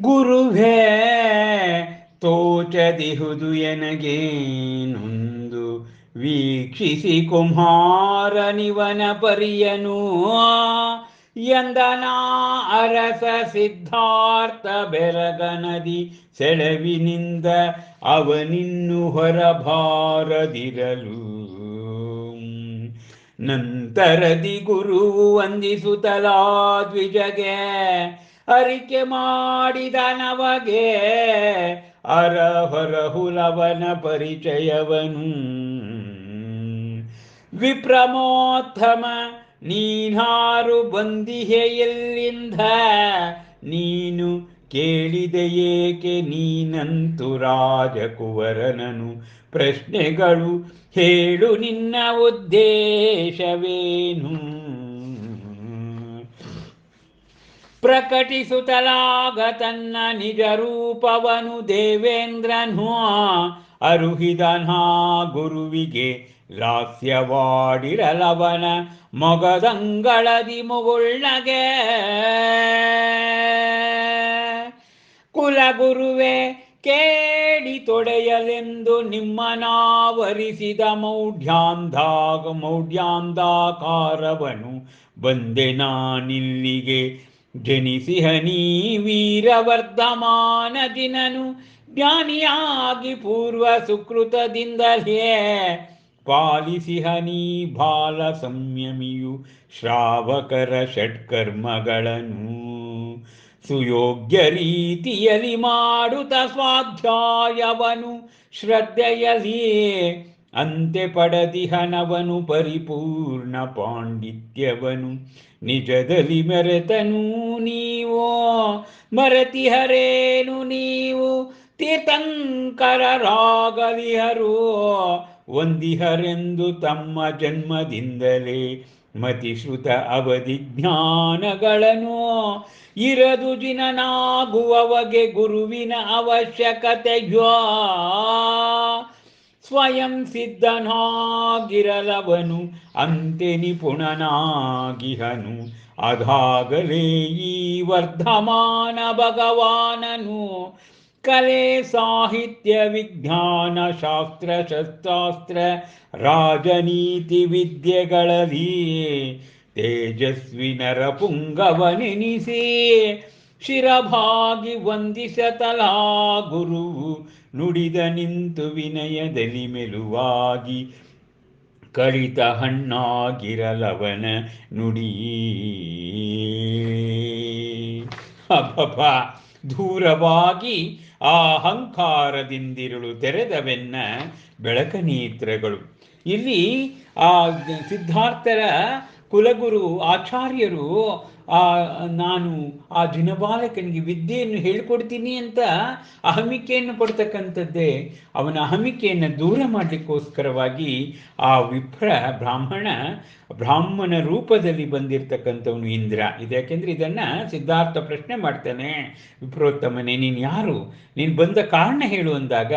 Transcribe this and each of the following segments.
ಗುರುವೇ ತೋಚದಿಹುದು ಎನಗೆ ನೊಂದು ವೀಕ್ಷಿಸಿ ಕುಮಾರನಿವನ ಪರಿಯನು ಎಂದನಾ ಅರಸ ಸಿದ್ಧಾರ್ಥ ಬೆರಗನದಿ ಸೆಳವಿನಿಂದ ಅವನಿನ್ನು ಹೊರಬಾರದಿರಲು ನಂತರದಿ ಗುರುವು ವಂದಿಸುತ್ತಲಾ ದ್ವಿಜಗೆ ಅರಿಕೆ ಮಾಡಿದ ನವಗೆ ಅರಹೊರಹುಲವನ ಪರಿಚಯವನು ವಿಪ್ರಮೋತ್ತಮ ನೀನಾರು ಬಂದಿಹೆ ಎಲ್ಲಿಂದ ನೀನು ಕೇಳಿದೆ ಏಕೆ ನೀನಂತು ರಾಜಕುವರನನು ಪ್ರಶ್ನೆಗಳು ಹೇಳು ನಿನ್ನ ಉದ್ದೇಶವೇನು ಪ್ರಕಟಿಸುತ್ತಲಾಗ ತನ್ನ ನಿಜ ರೂಪವನು ದೇವೇಂದ್ರನು ಅರುಹಿದನಾ ಗುರುವಿಗೆ ಲಾಸ್ಯವಾಡಿರಲವನ ಮೊಗದಂಗಳದಿ ಮುಗುಳ್ನಗೆ ಕುಲಗುರುವೆ ಕೇಳಿ ತೊಡೆಯಲೆಂದು ನಿಮ್ಮನಾವರಿಸಿದ ಮೌಢ್ಯಾಂಧಾಕಾರವನು ಬಂದೆ ನಾನಿಲ್ಲಿಗೆ ಜನಿಸಿಹ ನೀ ವೀರವರ್ಧಮಾನ ದಿನನು ಜ್ಞಾನಿಯಾಗಿ ಪೂರ್ವ ಸುಕೃತದಿಂದಲೇ ಪಾಲಿಸಿಹ ನೀ ಬಾಲ ಸಂಯಮಿಯು ಶ್ರಾವಕರ ಷಟ್ಕರ್ಮಗಳನ್ನು ಸುಯೋಗ್ಯ ರೀತಿಯಲ್ಲಿ ಮಾಡುತ್ತ ಸ್ವಾಧ್ಯಾಯವನು ಶ್ರದ್ಧೆಯಲ್ಲಿಯೇ ಅಂತೆ ಪಡೆದಿಹನವನು ಪರಿಪೂರ್ಣ ಪಾಂಡಿತ್ಯವನು ನಿಜದಲ್ಲಿ ಮೆರೆತನು ನೀವು ಮರೆತಿಹರೇನು ನೀವು ತೀರ್ಥಂಕರರಾಗಲಿಹರು ಒಂದಿಹರೆಂದು ತಮ್ಮ ಜನ್ಮದಿಂದಲೇ ಮತಿಶ್ರುತ ಅವಧಿ ಜ್ಞಾನಗಳನ್ನು ಇರದು ಜಿನನಾಗುವವಗೆ ಗುರುವಿನ ಅವಶ್ಯಕತೆಯೋ ಸ್ವಯಂ ಸಿದ್ಧನಾಗಿರಲವನು ಅಂತೆ ನಿಪುಣನಾಗಿಹನು ಅದಾಗಲೇ ಈ ವರ್ಧಮಾನ ಭಗವಾನನು ಕಲೆ ಸಾಹಿತ್ಯ ವಿಜ್ಞಾನ ಶಾಸ್ತ್ರ ಶಸ್ತ್ರಾಸ್ತ್ರ ರಾಜನೀತಿ ವಿದ್ಯೆಗಳಲ್ಲಿ ತೇಜಸ್ವಿ ನರಪುಂಗವನೆನಿಸಿ ಶಿರಭಾಗಿ ವಂದಿಸತಲಾ ಗುರುವು ನುಡಿದ ನಿಂತು ವಿನಯದಲ್ಲಿ ಮೆಲುವಾಗಿ ಕಳಿತ ಹಣ್ಣಾಗಿರಲವನ ನುಡಿ ಅಬ್ಬಬ್ಬ ದೂರವಾಗಿ ಆ ಅಹಂಕಾರದಿಂದಿರುಳು ತೆರೆದವೆನ್ನ ಬೆಳಕನೇತ್ರಗಳು. ಇಲ್ಲಿ ಆ ಸಿದ್ಧಾರ್ಥರ ಕುಲಗುರು ಆಚಾರ್ಯರು ನಾನು ಆ ಜಿನಬಾಲಕನಿಗೆ ವಿದ್ಯೆಯನ್ನು ಹೇಳಿಕೊಡ್ತೀನಿ ಅಂತ ಅಹಮಿಕೆಯನ್ನು ಪಡ್ತಕ್ಕಂಥದ್ದೇ. ಅವನ ಅಹಮಿಕೆಯನ್ನು ದೂರ ಮಾಡಲಿಕ್ಕೋಸ್ಕರವಾಗಿ ಆ ವಿಪ್ರ ಬ್ರಾಹ್ಮಣ ರೂಪದಲ್ಲಿ ಬಂದಿರತಕ್ಕಂಥವನು ಇಂದ್ರ. ಯಾಕೆಂದ್ರೆ ಇದನ್ನು ಸಿದ್ಧಾರ್ಥ ಪ್ರಶ್ನೆ ಮಾಡ್ತಾನೆ, ವಿಪ್ರೋತ್ತಮನೇ ನೀನು ಯಾರು, ನೀನು ಬಂದ ಕಾರಣ ಹೇಳು ಅಂದಾಗ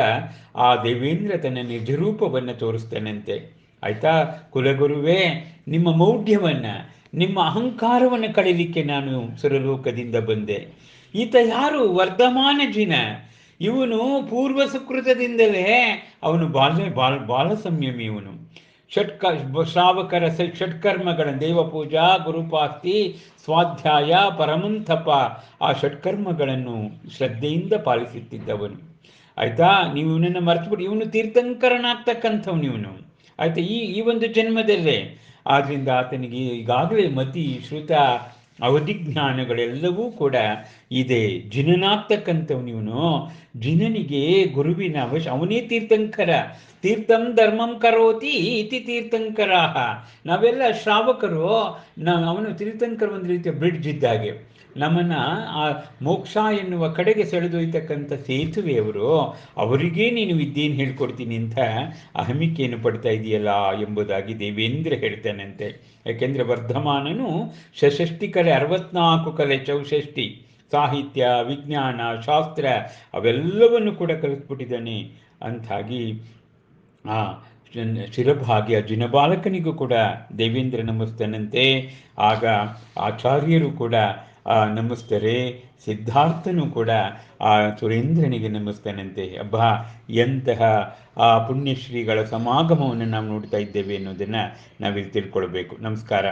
ಆ ದೇವೇಂದ್ರ ತನ್ನ ನಿಜರೂಪವನ್ನು ತೋರಿಸ್ತಾನಂತೆ. ಆಯ್ತಾ, ಕುಲಗುರುವೇ, ನಿಮ್ಮ ಮೌಢ್ಯವನ್ನು, ನಿಮ್ಮ ಅಹಂಕಾರವನ್ನು ಕಳೀಲಿಕ್ಕೆ ನಾನು ಸುರಲೋಕದಿಂದ ಬಂದೆ. ಈತ ಯಾರು? ವರ್ಧಮಾನ ಜಿನ. ಇವನು ಪೂರ್ವ ಸುಕೃತದಿಂದಲೇ ಅವನು ಬಾಲ ಸಂಯಮಿ. ಇವನು ಶ್ರಾವಕರ ಷಟ್ಕರ್ಮಗಳ ದೇವಪೂಜಾ, ಗುರುಪಾಸ್ತಿ, ಸ್ವಾಧ್ಯಾಯ, ಪರಮಂಥಪ ಆ ಷಟ್ಕರ್ಮಗಳನ್ನು ಶ್ರದ್ಧೆಯಿಂದ ಪಾಲಿಸುತ್ತಿದ್ದವನು. ಆಯ್ತಾ, ನೀವು ಇವನನ್ನು ಮರೆತುಬಿಡಿ. ಇವನು ತೀರ್ಥಂಕರನಾಗ್ತಕ್ಕಂಥವನು ಇವನು. ಆಯ್ತಾ, ಈ ಒಂದು ಜನ್ಮದಲ್ಲೇ. ಆದ್ದರಿಂದ ಆತನಿಗೆ ಈಗಾಗಲೇ ಮತಿ ಶ್ರುತ ಅವಧಿಜ್ಞಾನಗಳೆಲ್ಲವೂ ಕೂಡ ಇದೆ. ಜಿನನಾಗ್ತಕ್ಕಂಥವನು ಇವನು. ಜಿನನಿಗೆ ಗುರುವಿನ ಅವನೇ ತೀರ್ಥಂಕರ. ತೀರ್ಥಂ ಧರ್ಮಂ ಕರೋತಿ ಇತಿ ತೀರ್ಥಂಕರಾಹ. ನಾವೆಲ್ಲ ಶ್ರಾವಕರು. ಅವನು ತೀರ್ಥಂಕರ ಒಂದು ರೀತಿಯ ಬ್ರಿಡ್ಜ್ ಇದ್ದಾಗೆ, ನಮ್ಮನ್ನು ಆ ಮೋಕ್ಷ ಎನ್ನುವ ಕಡೆಗೆ ಸೆಳೆದೊಯ್ತಕ್ಕಂಥ ಸೇತುವೆಯವರು. ಅವರಿಗೇ ನೀನು ವಿದ್ಯೆಯನ್ನು ಹೇಳ್ಕೊಡ್ತೀನಿ ಅಂತ ಅಹಮಿಕೆಯನ್ನು ಪಡ್ತಾ ಇದೆಯಲ್ಲ ಎಂಬುದಾಗಿ ದೇವೇಂದ್ರ ಹೇಳ್ತಾನಂತೆ. ಯಾಕೆಂದರೆ ವರ್ಧಮಾನನು ಷಷ್ಠಿ ಕಲೆ, 64 ಕಲೆ, ಚೌಷಷ್ಠಿ, ಸಾಹಿತ್ಯ, ವಿಜ್ಞಾನ, ಶಾಸ್ತ್ರ ಅವೆಲ್ಲವನ್ನು ಕೂಡ ಕಲಿಸ್ಬಿಟ್ಟಿದ್ದಾನೆ. ಅಂತಾಗಿ ಆ ಶಿರಭಾಗ್ಯ ಜಿನಬಾಲಕನಿಗೂ ಕೂಡ ದೇವೇಂದ್ರ ನಮಿಸ್ತಾನಂತೆ. ಆಗ ಆಚಾರ್ಯರು ಕೂಡ ನಮಿಸ್ತಾರೆ. ಸಿದ್ಧಾರ್ಥನು ಕೂಡ ಆ ಸುರೇಂದ್ರನಿಗೆ ನಮಿಸ್ತಾನಂತೆ. ಅಬ್ಬಾ, ಎಂತಹ ಆ ಪುಣ್ಯಶ್ರೀಗಳ ಸಮಾಗಮವನ್ನು ನಾವು ನೋಡ್ತಾ ಇದ್ದೇವೆ ಅನ್ನೋದನ್ನು ನಾವಿಲ್ಲಿ ತಿಳ್ಕೊಳ್ಬೇಕು. ನಮಸ್ಕಾರ.